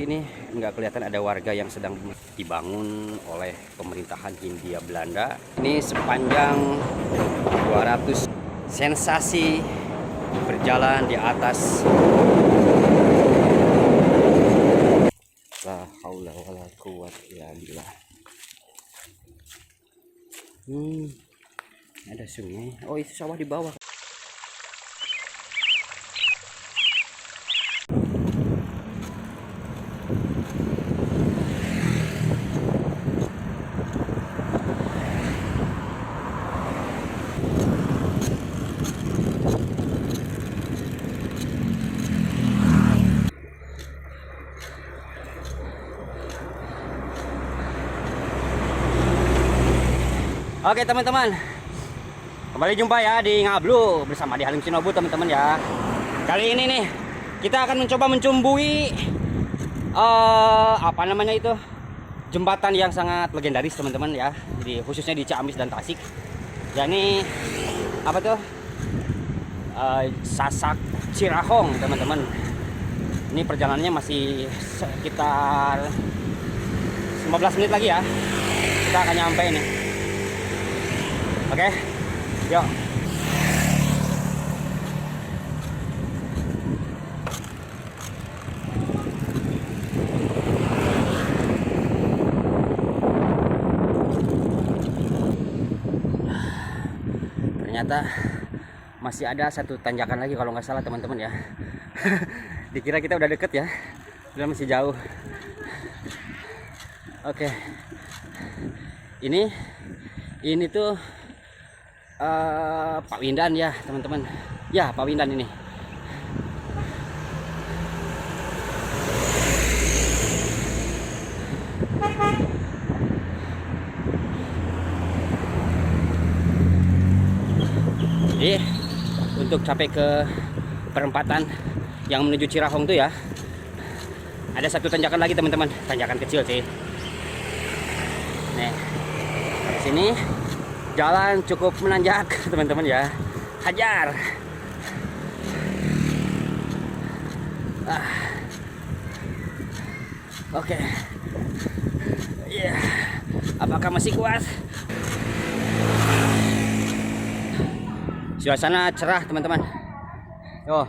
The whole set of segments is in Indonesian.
tapi ini nggak kelihatan ada warga yang sedang dibangun oleh pemerintahan Hindia Belanda. Ini sepanjang 200 sensasi berjalan di atas. La haula wala quwwata illa billah. Ada sungai. Oh, itu sawah di bawah. Oke teman-teman, kembali jumpa ya di Ngablu bersama di Halim Shinobu teman-teman ya. Kali ini nih kita akan mencoba mencumbui apa namanya itu, jembatan yang sangat legendaris teman-teman ya. Jadi khususnya di Ciamis dan Tasik. Ya ini apa tuh? Sasak Cirahong teman-teman. Ini perjalanannya masih sekitar 15 menit lagi ya. Kita akan nyampe ini. Oke, yuk. Ternyata masih ada satu tanjakan lagi kalau nggak salah teman-teman ya. Dikira kita udah deket ya, udah masih jauh. Oke, ini tuh Pak Windan ya teman-teman. Ya Pak Windan ini. Jadi untuk sampai ke perempatan yang menuju Cirahong tuh ya, ada satu tanjakan lagi teman-teman. Tanjakan kecil sih. Nih, di sini jalan cukup menanjak teman-teman ya. Hajar. Oke. Iya. Apakah masih kuat? Suasana cerah teman-teman. Oh.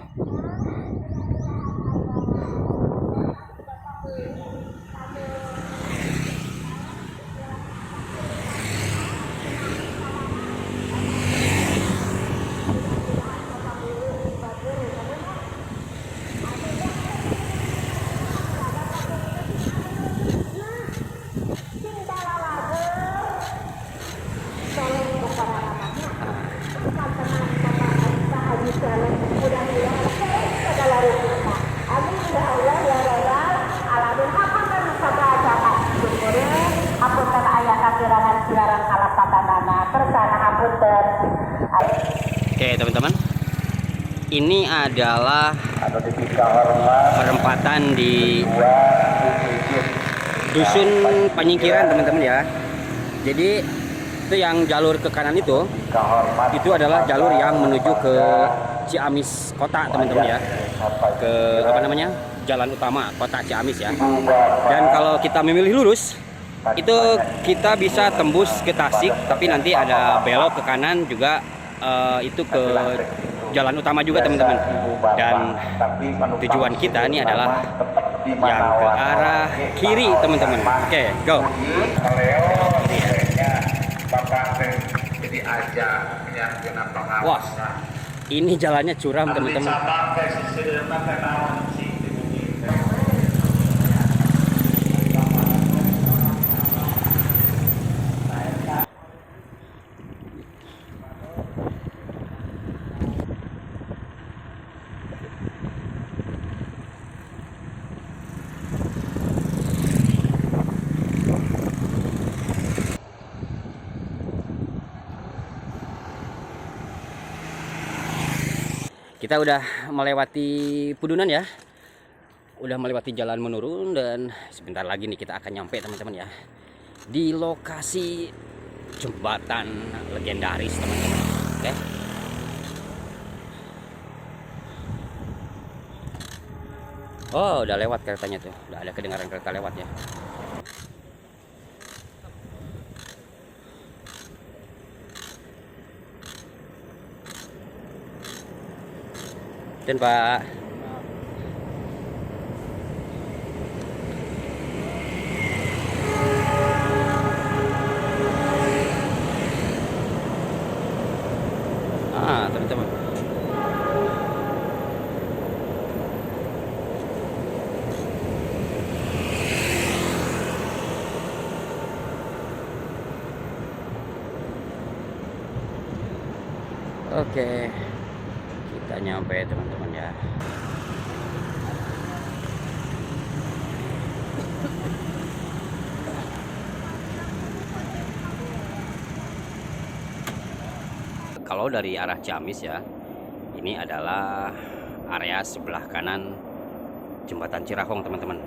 Oke teman-teman, ini adalah perempatan di Dusun Penyingkiran teman-teman ya. Jadi itu yang jalur ke kanan itu adalah jalur yang menuju ke Ciamis kota teman-teman ya, ke apa namanya, jalan utama kota Ciamis ya. Dan kalau kita memilih lurus itu kita bisa tembus ke Tasik, tapi nanti ada belok ke kanan juga, itu ke jalan utama juga teman-teman. Dan tujuan kita ini adalah yang ke arah kiri teman-teman. Oke, go. Wah, ini jalannya curam teman-teman. Kita udah melewati Pudunan ya, udah melewati jalan menurun, dan sebentar lagi nih kita akan nyampe teman-teman ya di lokasi jembatan legendaris teman-teman. Oke. Oh, udah lewat keretanya tuh. Udah ada kedengaran kereta lewat ya. Dan Pak. Teman-teman. Oke. Kita nyampe teman-teman ya. Kalau dari arah Ciamis ya, ini adalah area sebelah kanan jembatan Cirahong teman-teman.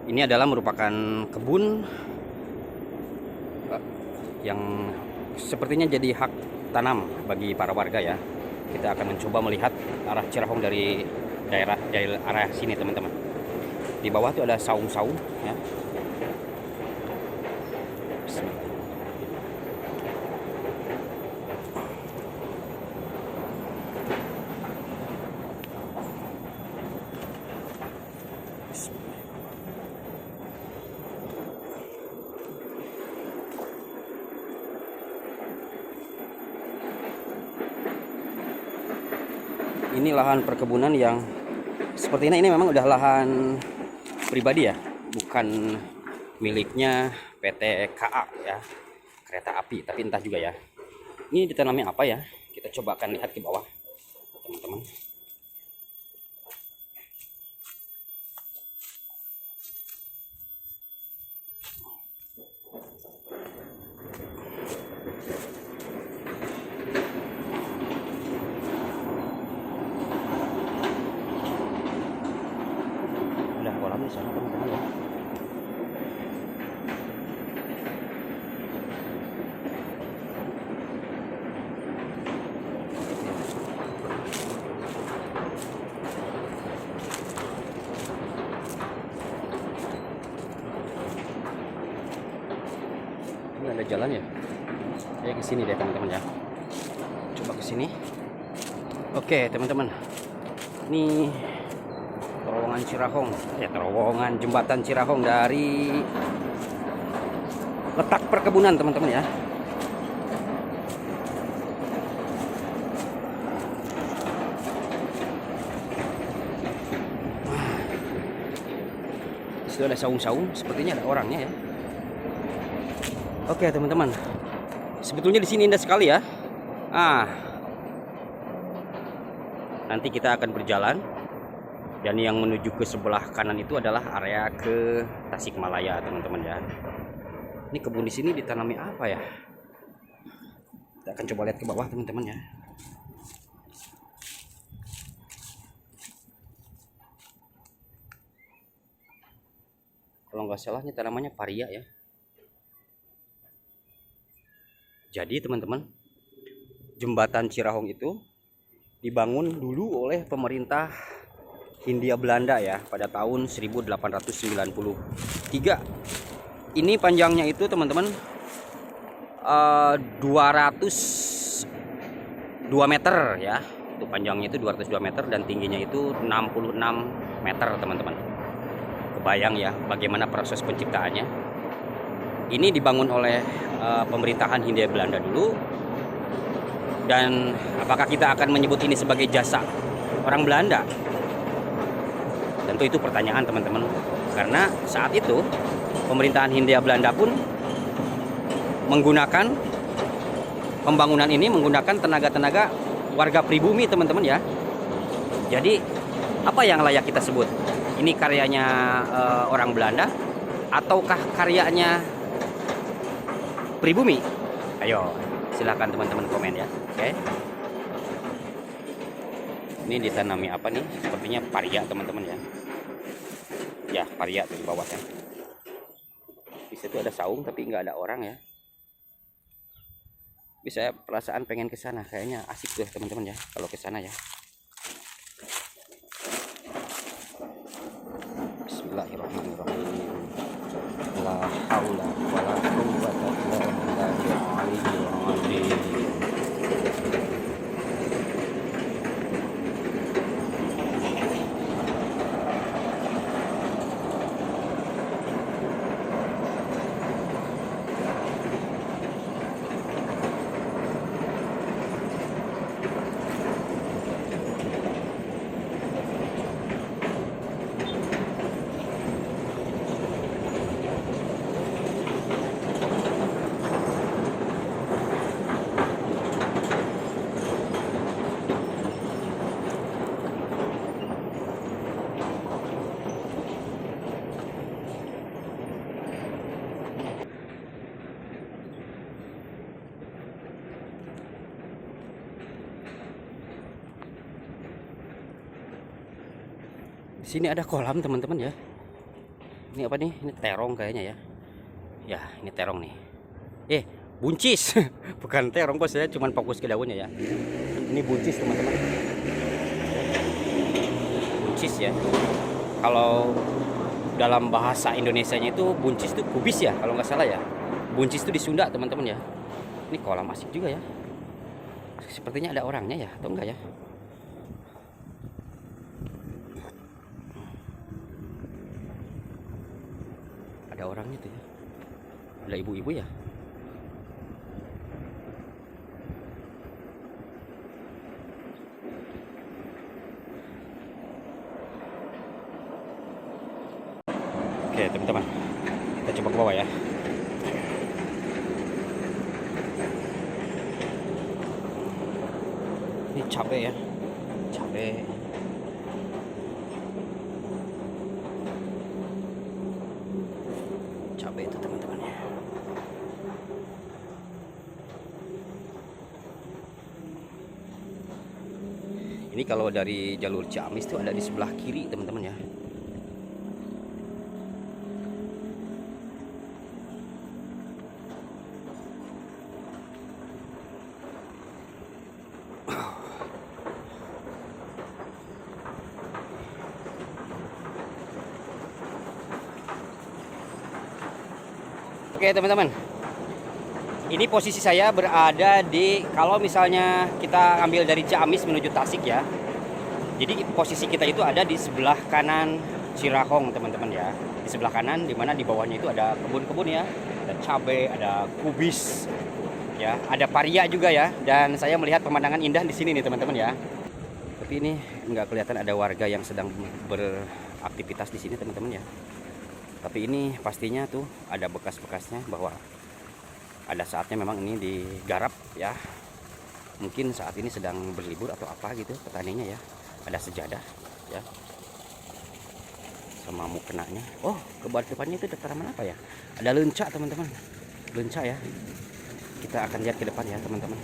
Ini adalah merupakan kebun yang sepertinya jadi hak tanam bagi para warga ya. Kita akan mencoba melihat arah Cirahong dari arah sini teman-teman. Di bawah tuh ada saung-saung ya. Ini lahan perkebunan yang sepertinya ini memang udah lahan pribadi ya, bukan miliknya PT KA ya, kereta api, tapi entah juga ya. Ini ditanami apa ya? Kita coba akan lihat ke bawah, teman-teman. Di sana teman-teman ya. Ini ada jalan ya. Saya ke sini deh teman-teman ya. Coba ke sini. Oke, teman-teman. Ini terowongan Cirahong ya, terowongan jembatan Cirahong dari letak perkebunan teman-teman ya. Sudah ada saung-saung, sepertinya ada orangnya ya. Oke teman-teman, sebetulnya di sini indah sekali ya. Nanti kita akan berjalan. Dan yang menuju ke sebelah kanan itu adalah area ke Tasikmalaya, teman-teman ya. Ini kebun di sini ditanami apa ya? Kita akan coba lihat ke bawah, teman-teman ya. Kalau nggak salah ini tanamannya paria ya. Jadi, teman-teman, jembatan Cirahong itu dibangun dulu oleh pemerintah Hindia Belanda ya pada tahun 1893. Ini panjangnya itu teman-teman 202 meter ya. Itu panjangnya itu 202 meter dan tingginya itu 66 meter teman-teman. Kebayang ya bagaimana proses penciptaannya. Ini dibangun oleh pemerintahan Hindia Belanda dulu. Dan apakah kita akan menyebut ini sebagai jasa orang Belanda? Tentu itu pertanyaan teman-teman, karena saat itu pemerintahan Hindia Belanda pun menggunakan pembangunan ini menggunakan tenaga-tenaga warga pribumi teman-teman ya. Jadi apa yang layak kita sebut? Ini karyanya orang Belanda ataukah karyanya pribumi? Ayo silakan teman-teman komen ya. Oke. Ini ditanami apa nih? Sepertinya paria teman-teman ya. Ya paria tuh di bawah ya. Di situ ada saung tapi nggak ada orang ya. Bisa perasaan pengen ke sana, kayaknya asik tuh teman-teman ya kalau ke sana ya. Di sini ada kolam teman-teman ya. Ini apa nih? Ini terong kayaknya ya. Ya, ini terong nih. Buncis. Bukan terong, bos, saya cuman fokus ke daunnya ya. Ini buncis teman-teman. Buncis ya. Kalau dalam bahasa Indonesianya itu buncis itu kubis ya, kalau nggak salah ya. Buncis itu di Sunda teman-teman ya. Ini kolam asik juga ya. Sepertinya ada orangnya ya, atau enggak ya? Ada orangnya tuh ya. Ada ibu-ibu ya. Oke teman-teman, kita coba ke bawah ya. Ini cabai ya, cabai. Cabai itu teman-teman ya. Ini kalau dari jalur Ciamis itu ada di sebelah kiri teman-teman ya. Oke teman-teman, ini posisi saya berada di, kalau misalnya kita ambil dari Ciamis menuju Tasik ya, jadi posisi kita itu ada di sebelah kanan Cirahong teman-teman ya. Di sebelah kanan, dimana di bawahnya itu ada kebun-kebun ya, ada cabai, ada kubis ya, ada paria juga ya. Dan saya melihat pemandangan indah di sini nih teman-teman ya. Tapi ini nggak kelihatan ada warga yang sedang beraktivitas di sini teman-teman ya. Tapi ini pastinya tuh ada bekas-bekasnya bahwa ada saatnya memang ini digarap ya. Mungkin saat ini sedang berlibur atau apa gitu petaninya ya. Ada sejadah ya. Sama mukenanya. Oh, ke depannya itu tanaman apa ya? Ada lenca teman-teman. Lenca ya. Kita akan lihat ke depan ya teman-teman.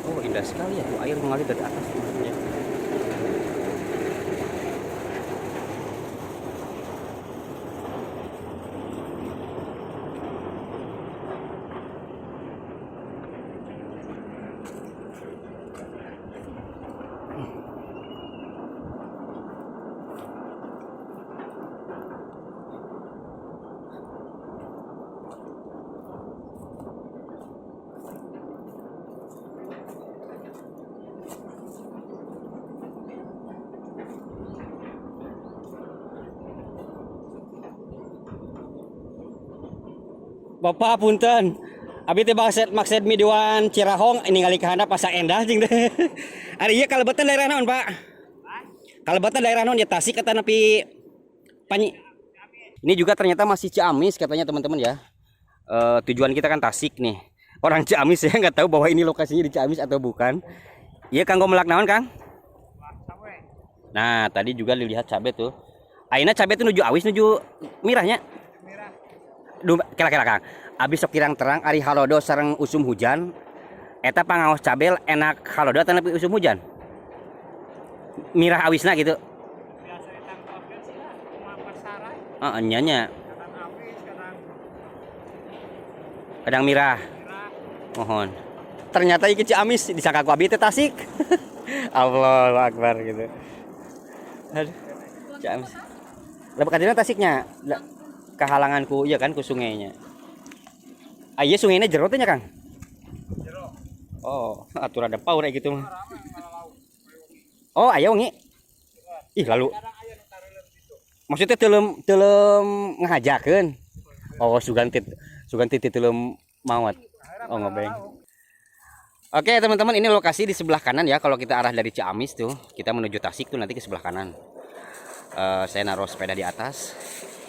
Oh, indah sekali ya tuh air mengalir dari atas ya. Bapak punten. Abi teh maksud miduan Cirahong ini ngali kahana Pasar Endah jeung teh. Ari ieu kalebatan daerah naon, Pak? Kalebatan daerah naon ya, Tasik eta nepi Panyi? Ini juga ternyata masih Ciamis katanya teman-teman ya. Tujuan kita kan Tasik nih. Orang Ciamis ya nggak tahu bahwa ini lokasinya di Ciamis atau bukan. Iya Kang Gomelak naon, Kang? Nah, tadi juga dilihat cabai tuh. Ayeuna cabai tuh nuju awis nuju mirahnya. Kira-kira Kang, abis sok kirang terang ari halodo sareng usum hujan, eta pangaos cabel enak halodo atau nepi usum hujan? Mirah awisna gitu. Biasa eta organ sih lah, kumaha pasaran. Heeh, nya. Kadang awis, kadang mirah. Mohon. Ternyata iki Ciamis disangka ku abi teh Tasik. Allahu Akbar gitu. Aduh. Ciamis. Lah kadina Tasiknya. Kehalanganku iya kan ku sungainya. Ah iya sungainya jero teh nya Kang? Jero. Oh, atur ada paur kayak gitu mah. Oh, aya wengi. Ih, lalu. Maksudnya teuleum ngahajakeun. Oh, sugan teuleum mawat. Oh, ngobeng. Oke, teman-teman, ini lokasi di sebelah kanan ya. Kalau kita arah dari Ciamis tuh, kita menuju Tasik tuh nanti ke sebelah kanan. Saya naruh sepeda di atas.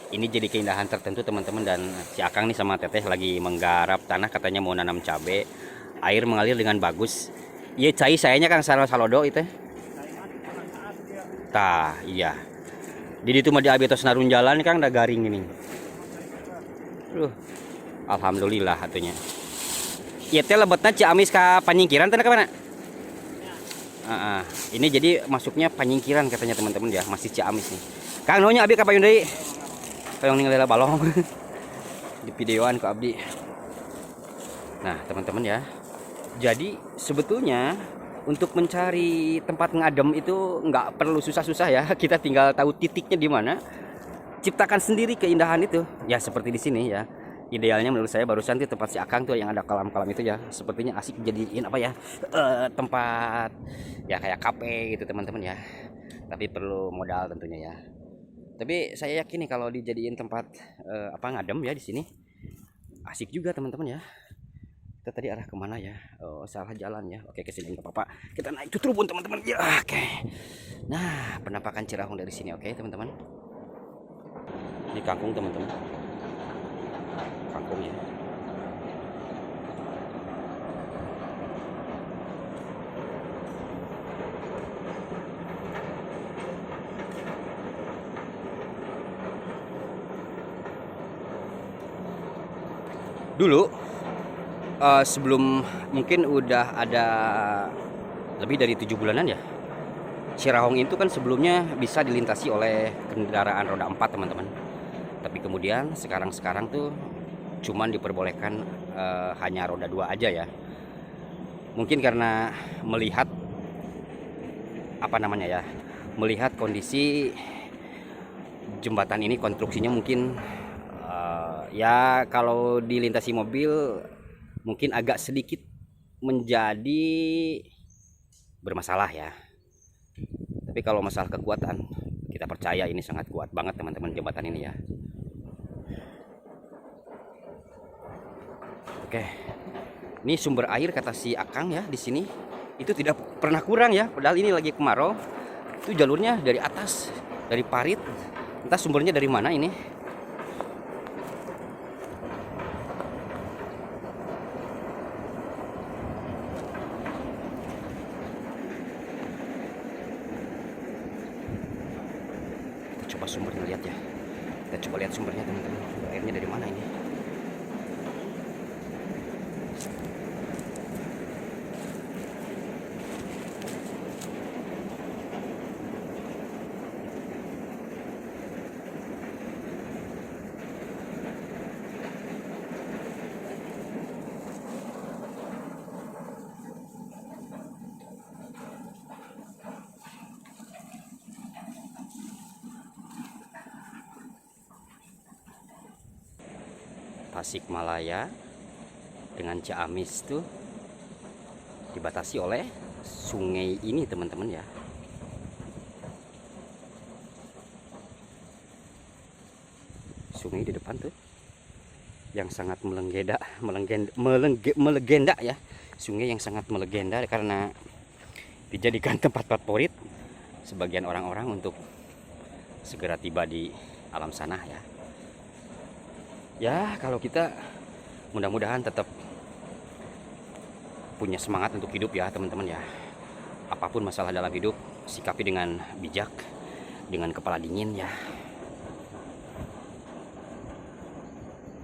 Ini jadi keindahan tertentu teman-teman, dan si Akang nih sama Teteh lagi menggarap tanah, katanya mau nanam cabai. Air mengalir dengan bagus. Iya cai sayanya Kang salodo itu. Tah, iya. Di ditu mah di abi tos narun jalan Kang da garing ini. Alhamdulillah atunya. Ieu teh lebetna Ciamis ka Panyingkiran teh ka mana? Ini jadi masuknya Panyingkiran katanya teman-teman ya, masih Ciamis nih. Kang nunya abi ka payun deui. Payung ninggalila balong. Di videoan ke abdi. Nah, teman-teman ya. Jadi sebetulnya untuk mencari tempat ngadem itu nggak perlu susah-susah ya. Kita tinggal tahu titiknya di mana. Ciptakan sendiri keindahan itu. Ya seperti di sini ya. Idealnya menurut saya barusan tuh tempat si Akang tuh yang ada kolam-kolam itu ya. Sepertinya asik jadiin apa ya? Tempat ya kayak kafe gitu teman-teman ya. Tapi perlu modal tentunya ya. Tapi saya yakin nih kalau dijadiin tempat ngadem ya di sini. Asik juga teman-teman ya. Kita tadi arah kemana ya? Oh, salah jalan ya. Oke, kesini nggak apa-apa. Kita naik tutrubun teman-teman. Ya, oke. Nah, penampakan Cirahong dari sini, oke teman-teman. Ini kangkung teman-teman. Kangkung ya. Dulu sebelum mungkin udah ada lebih dari 7 bulanan ya, Cirahong itu kan sebelumnya bisa dilintasi oleh kendaraan roda 4 teman-teman. Tapi kemudian sekarang tuh cuman diperbolehkan hanya roda 2 aja ya. Mungkin karena melihat melihat kondisi jembatan ini konstruksinya mungkin ya kalau dilintasi mobil mungkin agak sedikit menjadi bermasalah ya. Tapi kalau masalah kekuatan, kita percaya ini sangat kuat banget teman-teman jembatan ini ya. Oke. Ini sumber air kata si Akang ya di sini itu tidak pernah kurang ya. Padahal ini lagi kemarau. Itu jalurnya dari atas, dari parit. Entah sumbernya dari mana ini. Coba sumbernya lihat ya. Kita coba lihat sumbernya teman-teman. Airnya dari mana ini? Tasikmalaya dengan Ciamis tuh dibatasi oleh sungai ini teman-teman ya. Sungai di depan tuh yang sangat melegenda ya. Sungai yang sangat melegenda karena dijadikan tempat favorit sebagian orang-orang untuk segera tiba di alam sana ya. Ya kalau kita mudah-mudahan tetap punya semangat untuk hidup ya teman-teman ya. Apapun masalah dalam hidup sikapi dengan bijak, dengan kepala dingin ya.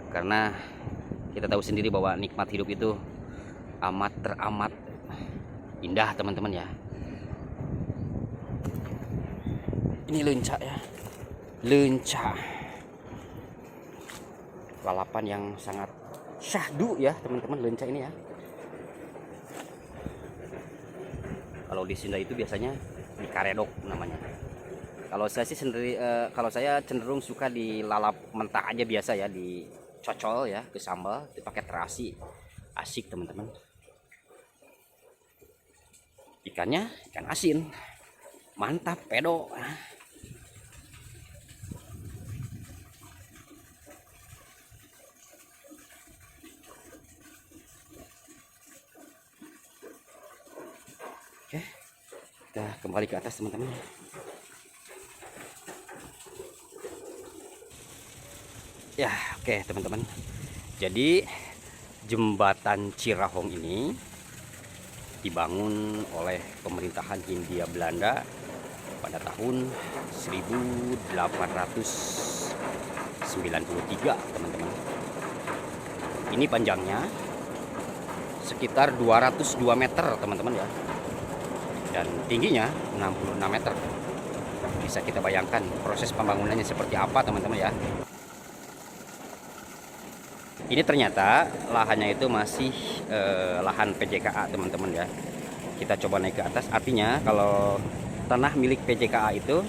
Karena kita tahu sendiri bahwa nikmat hidup itu teramat indah teman-teman ya. Ini lenca ya, lenca. Lalapan yang sangat syahdu ya teman-teman lenca ini ya. Kalau di Sunda itu biasanya di karedok namanya. Kalau saya sih sendiri kalau saya cenderung suka di lalap mentah aja biasa ya, dicocol ya ke sambal dipakai terasi. Asik teman-teman. Ikannya ikan asin. Mantap pedo. Oke, kita kembali ke atas teman-teman. Ya, oke teman-teman. Jadi jembatan Cirahong ini dibangun oleh pemerintahan Hindia Belanda pada tahun 1893 teman-teman. Ini panjangnya sekitar 202 meter teman-teman ya, dan tingginya 66 meter. Bisa kita bayangkan proses pembangunannya seperti apa teman-teman ya. Ini ternyata lahannya itu masih lahan PJKA teman-teman ya. Kita coba naik ke atas. Artinya kalau tanah milik PJKA itu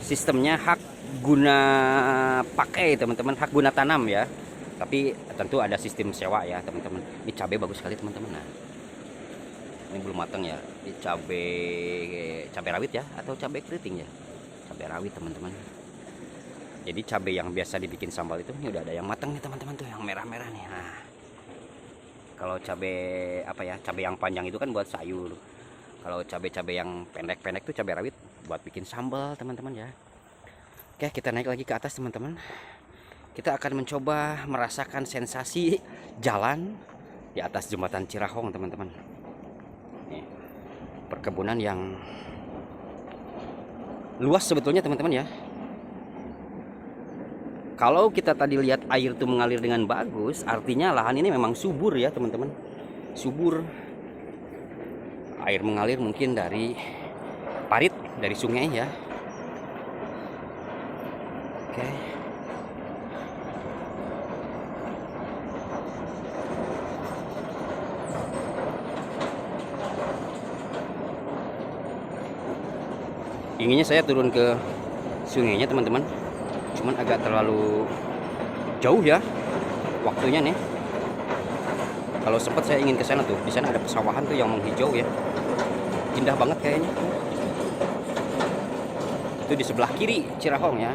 sistemnya hak guna pakai teman-teman, hak guna tanam ya. Tapi tentu ada sistem sewa ya teman-teman. Ini cabai bagus sekali teman-teman. Nah, ini belum matang ya. Ini cabai rawit ya, atau cabai keriting ya. Cabai rawit teman-teman. Jadi cabai yang biasa dibikin sambal itu ini udah ada yang matang nih teman-teman, tuh yang merah-merah nih. Nah, kalau cabai apa ya, cabai yang panjang itu kan buat sayur. Kalau cabai-cabai yang pendek-pendek tuh cabai rawit buat bikin sambal teman-teman ya. Oke, kita naik lagi ke atas teman-teman. Kita akan mencoba merasakan sensasi jalan di atas jembatan Cirahong teman-teman. Nih, perkebunan yang luas sebetulnya teman-teman ya. Kalau kita tadi lihat air itu mengalir dengan bagus, artinya lahan ini memang subur ya teman-teman. Subur. Air mengalir mungkin dari parit, dari sungai ya. Oke. Inginnya saya turun ke sungainya teman-teman, cuman agak terlalu jauh ya waktunya nih. Kalau sempat saya ingin ke sana tuh, di sana ada pesawahan tuh yang menghijau ya, indah banget kayaknya. Itu di sebelah kiri Cirahong ya.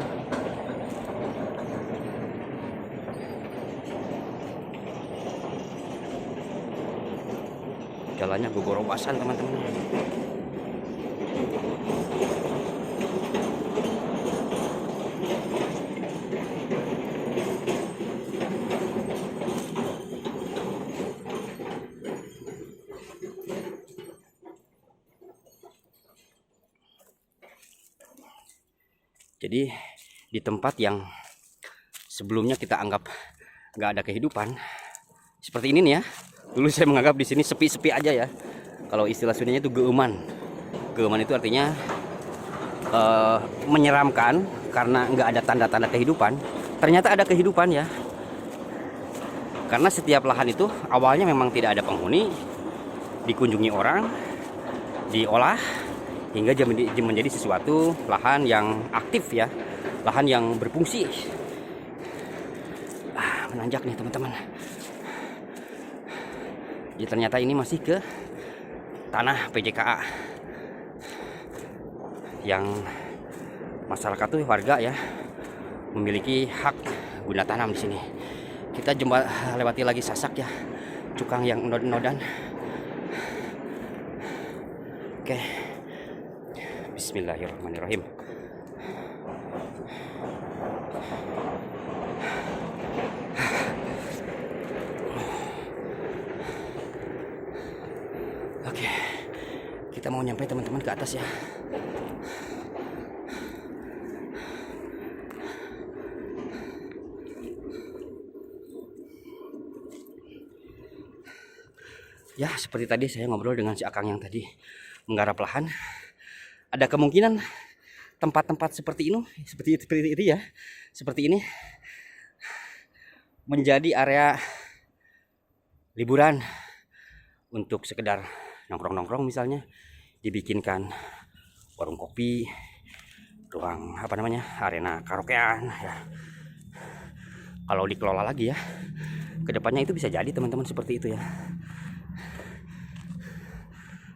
Jalannya gogorobasan teman-teman. Jadi di tempat yang sebelumnya kita anggap nggak ada kehidupan seperti ini nih ya. Dulu saya menganggap di sini sepi-sepi aja ya. Kalau istilah Sundanya itu geuman. Geuman itu artinya menyeramkan karena nggak ada tanda-tanda kehidupan. Ternyata ada kehidupan ya. Karena setiap lahan itu awalnya memang tidak ada penghuni, dikunjungi orang, diolah, hingga menjadi sesuatu lahan yang aktif ya, lahan yang berfungsi. Menanjak nih teman-teman. Jadi ternyata ini masih ke tanah PJKA yang masyarakat tuh warga ya memiliki hak guna tanam di sini. Kita lewati lagi Sasak ya, cukang yang nod-nodan. Oke. Bismillahirrahmanirrahim. Oke, kita mau nyampe teman-teman ke atas ya. Ya, seperti tadi saya ngobrol dengan si Akang yang tadi menggarap lahan. Ada kemungkinan tempat-tempat seperti itu ya, seperti ini menjadi area liburan untuk sekedar nongkrong-nongkrong, misalnya dibikinkan warung kopi, ruang arena karaokean ya. Kalau dikelola lagi ya, kedepannya itu bisa jadi teman-teman seperti itu ya.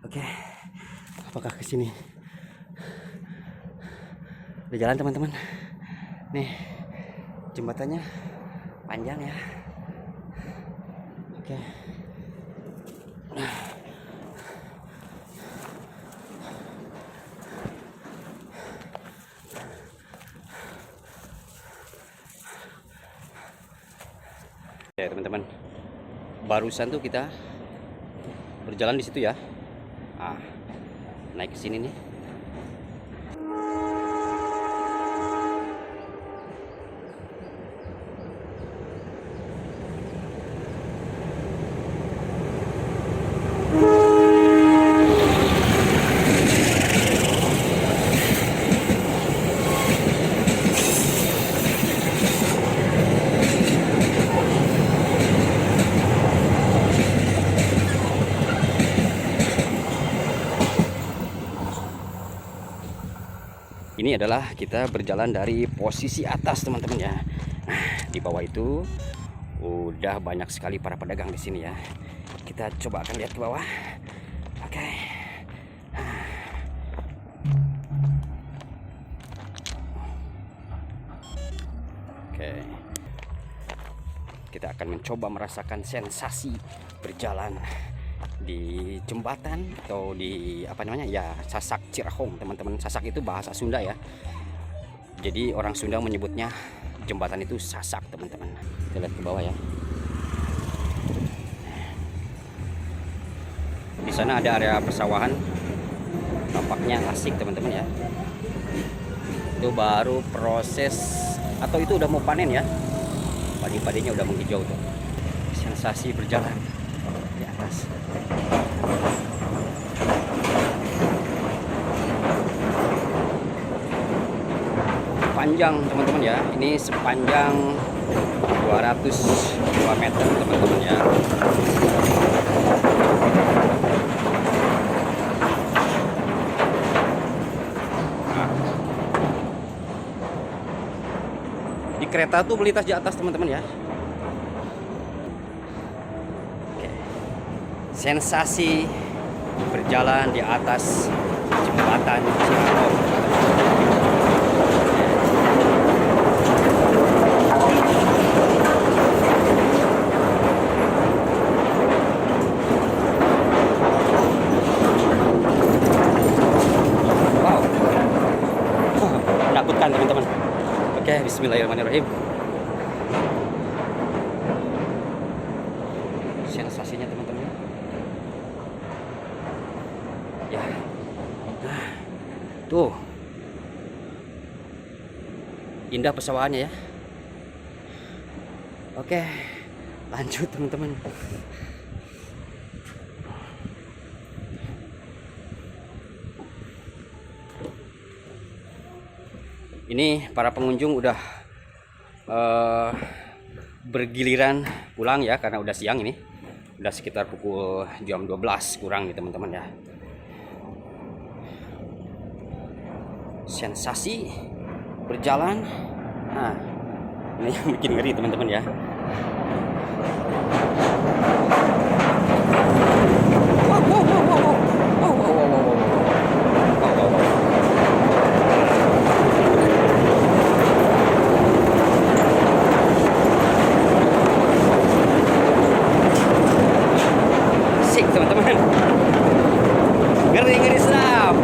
Oke, apakah ke sini? Udah jalan teman-teman. Nih, jembatannya panjang ya. Oke. Ya teman-teman, barusan tuh kita berjalan di situ ya. Naik ke sini nih. Ini adalah kita berjalan dari posisi atas teman-teman ya. Nah, di bawah itu udah banyak sekali para pedagang di sini ya. Kita coba akan lihat ke bawah. Oke. Oke. Kita akan mencoba merasakan sensasi berjalan di jembatan atau di apa namanya ya, Sasak Cirahong teman-teman. Sasak itu bahasa Sunda ya, jadi orang Sunda menyebutnya jembatan itu Sasak teman-teman. Kita lihat ke bawah ya. Di sana ada area persawahan, tampaknya asik teman-teman ya. Itu baru proses atau itu udah mau panen ya, padi-padinya udah menghijau tuh. Sensasi berjalan di atas. Panjang teman-teman ya, ini sepanjang 202 meter teman-teman ya. Nah, di kereta tuh melintas di atas teman-teman ya. Oke. Sensasi berjalan di atas jembatan Cirahong. Menakutkan teman-teman. Oke, bismillahirrahmanirrahim. Sensasinya teman-teman ya. Nah, tuh indah pesawahannya ya. Oke, lanjut teman-teman. Ini para pengunjung udah bergiliran pulang ya, karena udah siang ini. Udah sekitar pukul jam 12 kurang nih teman-teman ya. Sensasi berjalan. Nah, ini yang bikin ngeri teman-teman ya. Teman-teman, ngeri sedap.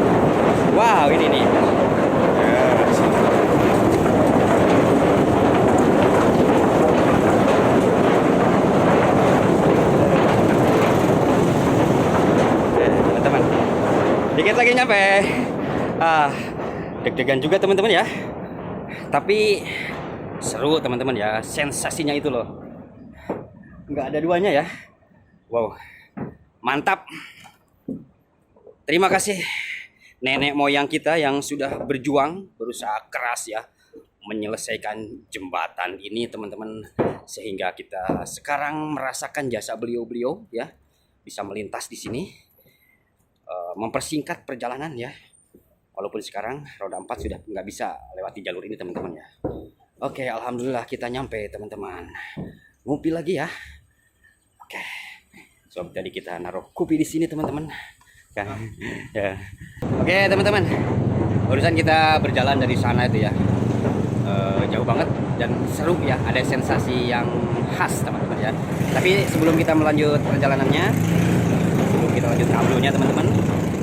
Wow, ini nih. Teman-teman, dikit lagi nyampe. Deg-degan juga teman-teman ya, tapi seru teman-teman ya. Sensasinya itu loh, nggak ada duanya ya. Wow, mantap. Terima kasih nenek moyang kita yang sudah berjuang, berusaha keras ya menyelesaikan jembatan ini teman-teman, sehingga kita sekarang merasakan jasa beliau-beliau ya, bisa melintas di sini, mempersingkat perjalanan ya. Walaupun sekarang roda 4 sudah nggak bisa lewati jalur ini teman-teman ya. Oke, alhamdulillah kita nyampe teman-teman. Ngopi lagi ya. Oke. So, tadi kita naruh kopi di sini teman-teman. Ya. Oke teman-teman, barusan kita berjalan dari sana itu ya, jauh banget dan seru ya, ada sensasi yang khas teman-teman ya. Tapi sebelum kita melanjut perjalanannya, sebelum kita lanjut kabelnya teman-teman,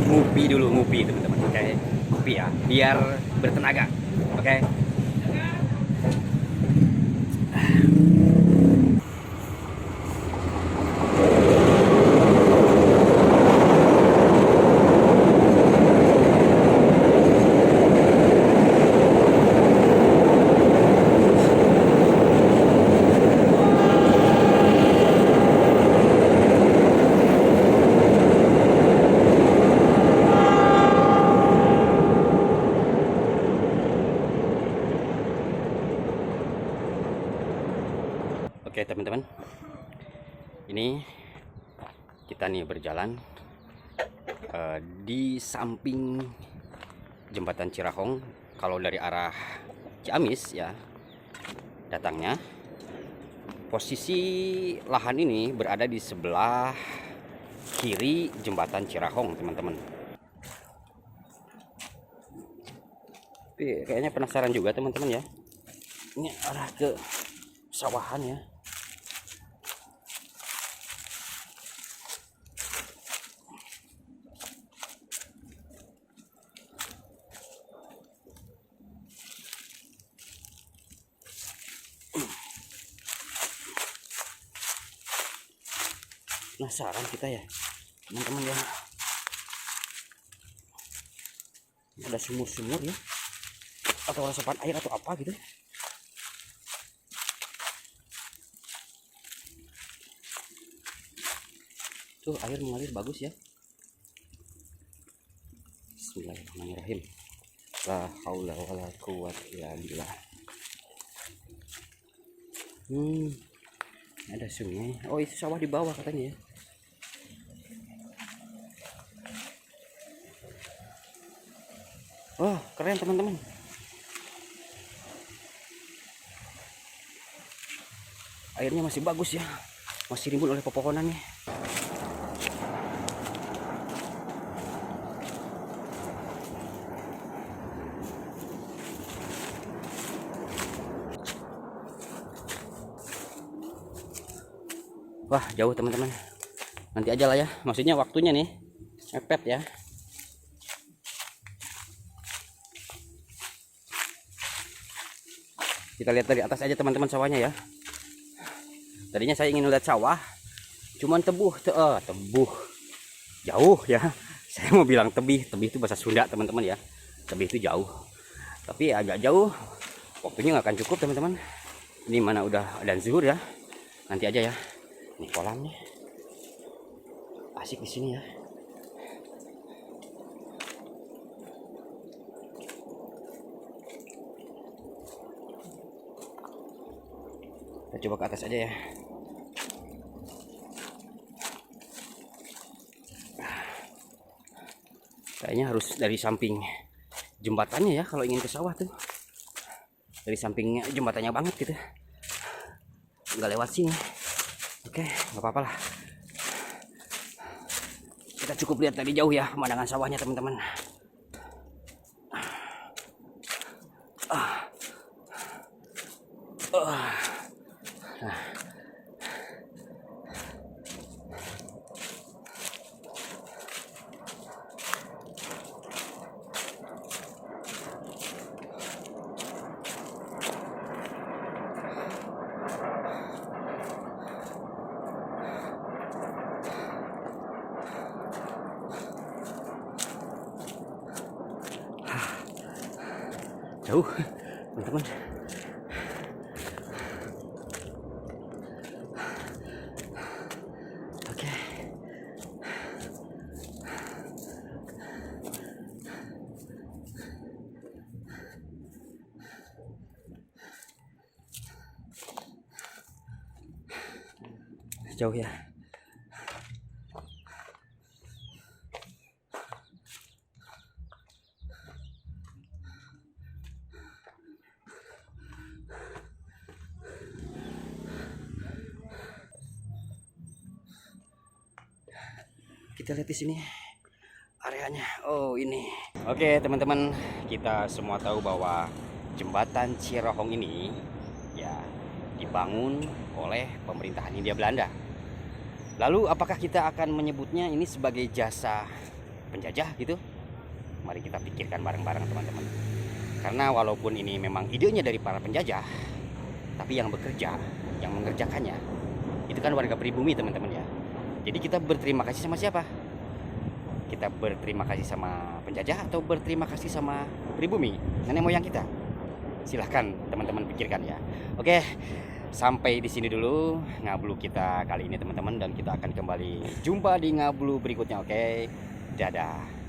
ngopi dulu, ngopi teman-teman. Oke, ngopi ya, biar bertenaga. Oke. Oke teman-teman, ini kita nih berjalan di samping jembatan Cirahong. kalau dari arah Ciamis ya datangnya, posisi lahan ini berada di sebelah kiri jembatan Cirahong teman-teman. Tapi kayaknya penasaran juga teman-teman ya, ini arah ke sawahan ya. Penasaran kita ya teman-teman ya, ada sumur-sumur ya, atau resapan air atau apa gitu. Tuh air mengalir bagus ya. Bismillahirrahmanirrahim. La haula wala quwwata illa billah. Ada sungai. Oh, itu sawah di bawah katanya ya. Oh, keren teman-teman. Airnya masih bagus ya, masih rimbun oleh pepohonannya. Wah, jauh teman-teman. Nanti aja lah ya, maksudnya waktunya nih mepet ya. Kita lihat dari atas aja teman-teman sawahnya ya. Tadinya saya ingin lihat sawah, cuman tebuh jauh ya. Saya mau bilang tebih itu bahasa Sunda teman-teman ya. Tebih itu jauh, tapi agak jauh, waktunya nggak akan cukup teman-teman. Ini mana udah adzan zuhur ya. Nanti aja ya. Ini kolamnya, asik di sini ya. Kita coba ke atas aja ya. Kayaknya harus dari samping jembatannya ya kalau ingin ke sawah tuh. Dari samping jembatannya banget gitu. Nggak lewat sini. Oke, nggak apa-apa lah. Kita cukup lihat dari jauh ya pemandangan sawahnya teman-teman. Jauh teman-teman. Oke. Jauh ya. Kita lihat di sini areanya. Oh, ini. Oke, teman-teman, kita semua tahu bahwa jembatan Cirahong ini ya dibangun oleh pemerintahan Hindia Belanda. Lalu apakah kita akan menyebutnya ini sebagai jasa penjajah gitu? Mari kita pikirkan bareng-bareng teman-teman. Karena walaupun ini memang idenya dari para penjajah, tapi yang bekerja, yang mengerjakannya itu kan warga pribumi teman-teman ya. Jadi kita berterima kasih sama siapa? Kita berterima kasih sama penjajah atau berterima kasih sama pribumi, nenek moyang kita? Silahkan teman-teman pikirkan ya. Oke, sampai di sini dulu ngablu kita kali ini teman-teman, dan kita akan kembali jumpa di ngablu berikutnya. Oke, dadah.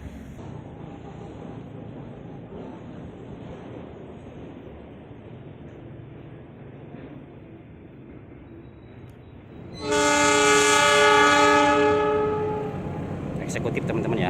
Eksekutif teman-teman ya.